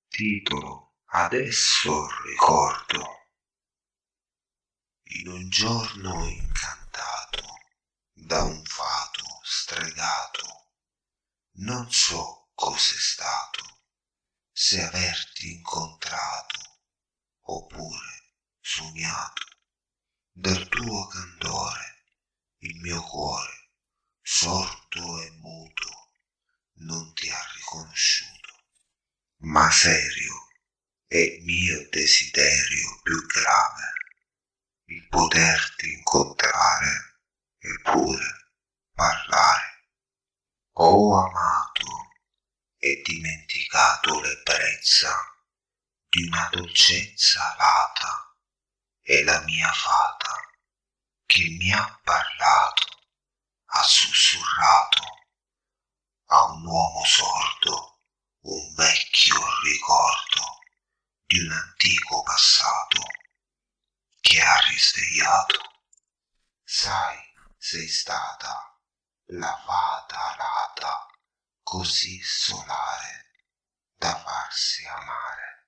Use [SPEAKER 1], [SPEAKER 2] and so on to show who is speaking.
[SPEAKER 1] Titolo adesso ricordo. In un giorno incantato da un fato stregato, non so cos'è stato, se averti incontrato oppure sognato. Del tuo candore il mio cuore, sordo e muto, non ti ha riconosciuto, ma serio è mio desiderio più grave il poterti incontrare eppure parlare. Ho amato e dimenticato l'ebbrezza di una dolcezza alata e la mia fata che mi ha parlato, ha sussurrato a un uomo sordo un vecchio ricordo di un antico passato che ha risvegliato. Sai, sei stata la fata alata, così solare da farsi amare.